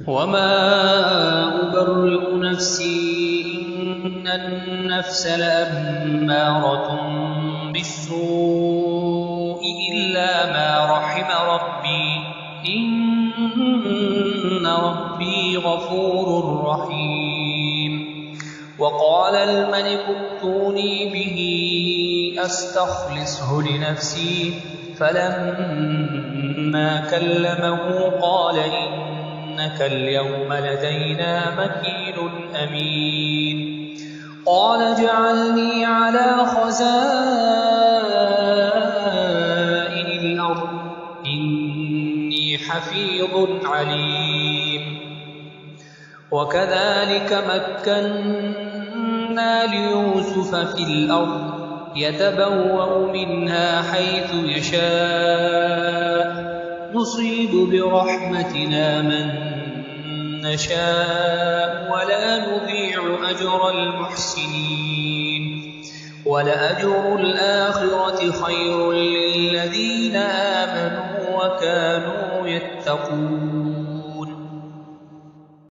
وما أبرئ نفسي إن النفس لأمارة بالسوء إلا ما رحم ربي إن ربي غفور رحيم. وقال الملك ائتوني به أستخلصه لنفسي فلما كلمه قال إنك اليوم لدينا مكين أمين. قال اجعلني على خزائن الأرض إني حفيظ عليم. وكذلك مكنا ليوسف في الأرض يتبوأ منها حيث يشاء نصيب برحمتنا من نشاء ولا نضيع أجر المحسنين. ولأجر الآخرة خير للذين آمنوا وكانوا يتقون.